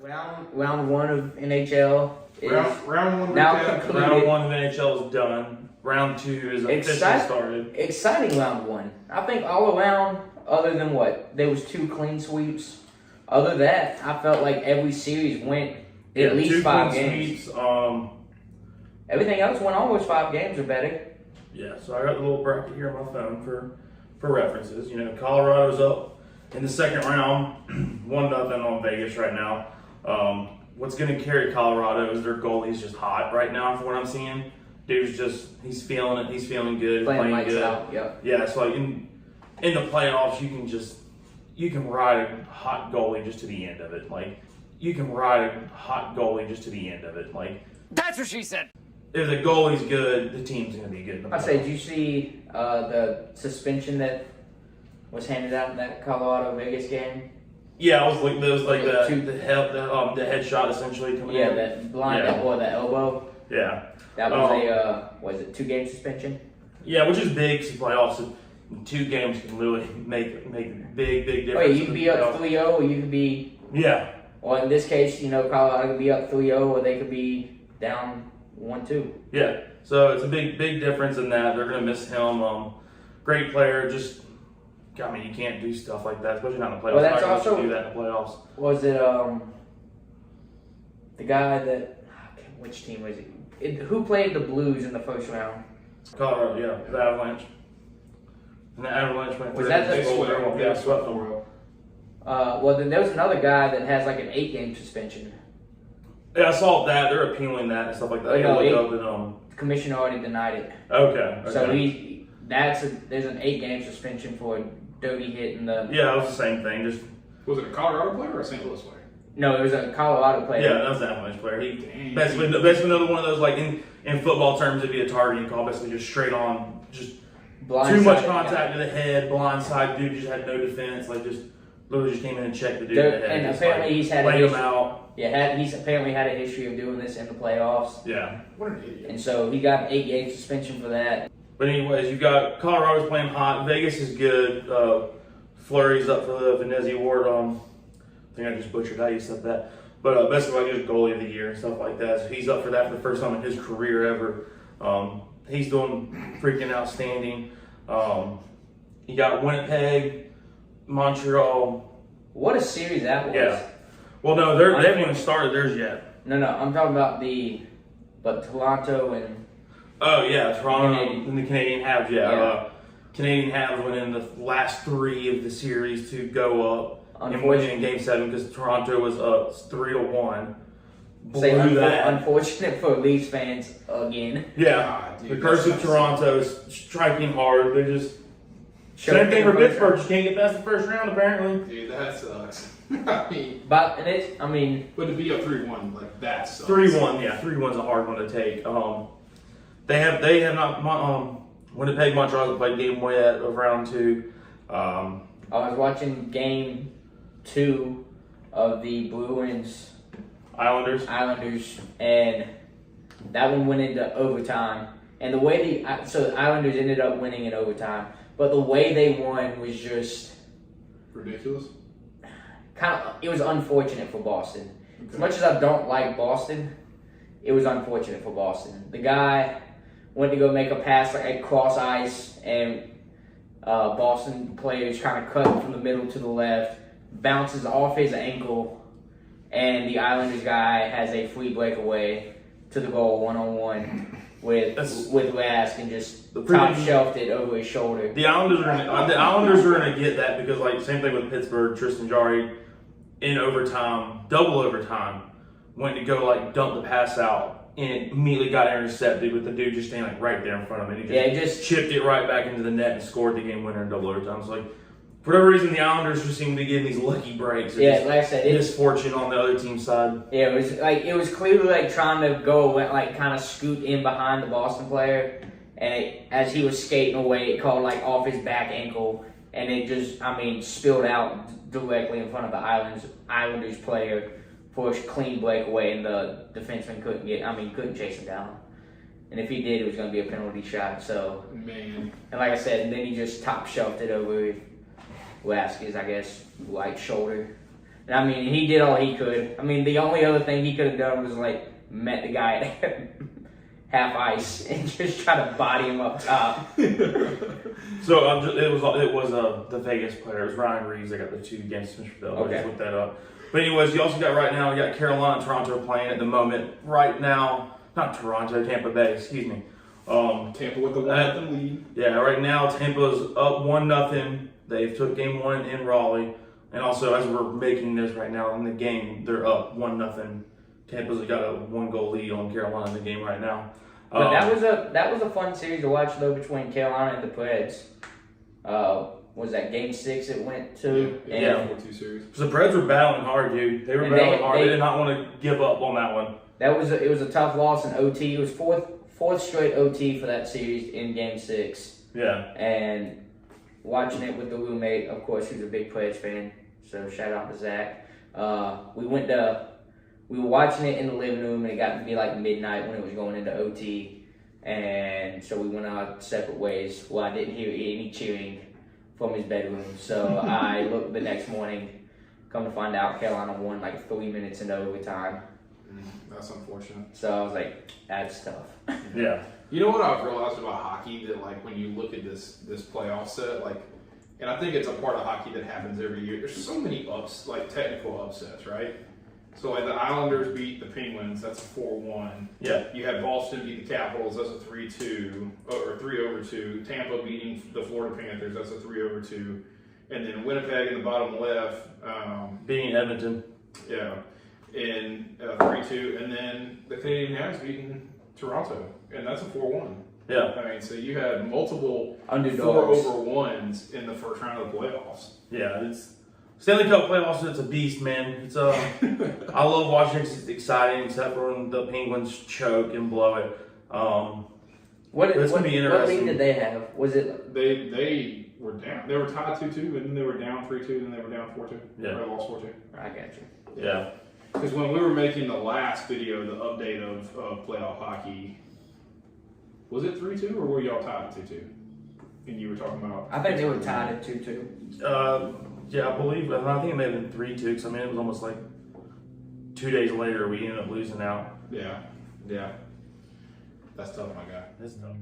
Round one of NHL is round one now recap. concluded. Round one of NHL is done. Round two is officially started. Exciting round one. I think all around, other than what? There was 2 clean sweeps. Other than that, I felt like every series went at least 5 games. Everything else went almost 5 games or better. Yeah, so I got the little bracket here on my phone for references. You know, Colorado's up in the second round, 1-0 on Vegas right now. What's going to carry Colorado is their goalie's just hot right now from what I'm seeing. Dude's he's feeling it. He's feeling good. Playing good. Out, yep. Yeah, so like in the playoffs, you can ride a hot goalie just to the end of it. Like, you can ride a hot goalie just to the end of it. Like, that's what she said. If the goalie's good, the team's going to be good. I say, did you see the suspension that was handed out in that Colorado Vegas game? Yeah, it was like the headshot essentially coming in. Yeah, that blind elbow, that elbow. Yeah. That was was it 2-game suspension? Yeah, which is big because playoffs. 2 games can really make big difference. Oh yeah, you can be up 3-0 or you could be. Yeah. Well, in this case, Colorado could be up 3-0 or they could be down 1-2. Yeah, so it's a big difference in that. They're going to miss him. Great player, you can't do stuff like that, especially not in the playoffs. Well, that's also do that in the playoffs. Was it the guy that? Which team was it? Who played the Blues in the first round? Colorado, yeah, the Avalanche. And the Avalanche went was that the swept them. Well, then there was another guy that has like an 8-game suspension. Yeah, I saw that. They're appealing that and stuff like that. The commissioner already denied it. Okay. So there's an 8-game suspension for Doty hitting the. Yeah, it was the same thing. Was it a Colorado player or a St. Louis player? No, it was a Colorado player. Yeah, that was the Avalanche player. He basically another one of those, like in football terms, it'd be a targeting call, basically just straight on, just too much contact to the head, blindside. Dude just had no defense, like just literally just came in and checked the dude in the head. And apparently he's had laid him out. Yeah, he's apparently had a history of doing this in the playoffs. Yeah. What an idiot. And so he got an 8-game suspension for that. But anyways, you got Colorado's playing hot. Vegas is good. Fleury's up for the Venezia Award. I think I just butchered how you said that. But basically, just goalie of the year and stuff like that. So he's up for that for the first time in his career ever. He's doing freaking outstanding. You got Winnipeg, Montreal. What a series that was. Yeah. Well, no, they haven't even started theirs yet. No, I'm talking about Toronto and. Oh yeah, Toronto Canadian. and the Canadian Habs. Yeah. Canadian Habs went in the last 3 of the series to go up and win in Game 7 because Toronto was up 3-1. Unfortunate for Leafs fans again. Yeah, dude, the curse of Toronto is striking hard. They're just same thing for Pittsburgh. Just can't get past the first round apparently. Dude, that sucks. But to be up 3-1, like that sucks. 3-1, yeah, 3-1's a hard one to take. They have not. Winnipeg, Montreal have played game 1 of round 2. I was watching game 2 of the Bruins Islanders, and that one went into overtime. And the way the Islanders ended up winning in overtime, but the way they won was just ridiculous. It was unfortunate for Boston. Okay. As much as I don't like Boston, it was unfortunate for Boston. The guy went to go make a pass like cross ice, and Boston players kind of cut from the middle to the left, bounces off his ankle, and the Islanders guy has a free breakaway to the goal 1-on-1 with Rask and just top shelved it over his shoulder. The Islanders are gonna get that because like same thing with Pittsburgh. Tristan Jarry in overtime, double overtime, went to go like dump the pass out. And it immediately got intercepted with the dude just standing like right there in front of him. He just chipped it right back into the net and scored the game winner in double overtime. So like, for whatever reason, the Islanders just seem to be getting these lucky breaks. Yeah, like I said, misfortune on the other team's side. Yeah, it was clearly like trying to go like kind of scoot in behind the Boston player, and as he was skating away, it caught like off his back ankle, and it just spilled out directly in front of the Islanders player. For a clean breakaway, and the defenseman couldn't chase him down. And if he did, it was going to be a penalty shot. So, man. And like I said, and then he just top shelved it over Rask's, I guess, right shoulder. And I mean, he did all he could. I mean, the only other thing he could have done was like met the guy at half ice and just try to body him up top. So it was the Vegas player. It was Ryan Reeves. They got the 2 against Smithfield. Okay. I just looked that up. But anyways, you also got right now. You got Carolina and Toronto playing at the moment. Right now, not Toronto, Tampa Bay. Excuse me. Tampa with the 1-0 lead. Yeah, right now Tampa's up 1-0. They've took game 1 in Raleigh, and also as we're making this right now in the game, they're up 1-0. Tampa's got a 1-goal lead on Carolina in the game right now. But that was a fun series to watch though between Carolina and the Preds. Was that game 6 it went to? Yeah, 4-2 series. So the Preds were battling hard, dude. They were battling hard. They did not want to give up on that one. It was a tough loss in OT. It was fourth straight OT for that series in game 6. Yeah. And watching it with the roommate, of course, who's a big Preds fan. So shout out to Zach. We were watching it in the living room, and it got to be like midnight when it was going into OT. And so we went our separate ways. Well, I didn't hear any cheering from his bedroom. So I looked the next morning, come to find out Carolina won like 3 minutes into overtime. That's unfortunate. So I was like, that's tough. Yeah. You know what I've realized about hockey, that like when you look at this playoff set, like, and I think it's a part of hockey that happens every year. There's so many technical upsets, right? So like the Islanders beat the Penguins, that's a 4-1. Yeah. You had Boston beat the Capitals, that's a 3-2 or 3-2. Tampa beating the Florida Panthers, that's a 3-2. And then Winnipeg in the bottom left, beating Edmonton. yeah, in 3-2. And then the Canadian Habs beating Toronto, and that's a 4-1. Yeah. I mean, so you had multiple Underdogs. 4-over-1s in the first round of the playoffs. Yeah, it's Stanley Cup playoffs. It's a beast, man. It's I love watching it. It's exciting, except for when the Penguins choke and blow it. It's gonna be interesting. What lead did they have? Was it? They were down. They were tied 2-2, and then they were down 3-2, and then they were down 4-2. Yeah. They lost 4-2. I got you. Yeah. Because when we were making the last video, the update of playoff hockey, was it 3-2 or were y'all tied at 2-2? And you were talking about. I think they were tied at 2-2. Yeah, I think it may have been 3-2. Because I mean, it was almost like 2 days later we ended up losing out. Yeah. That's tough, my guy. That's tough.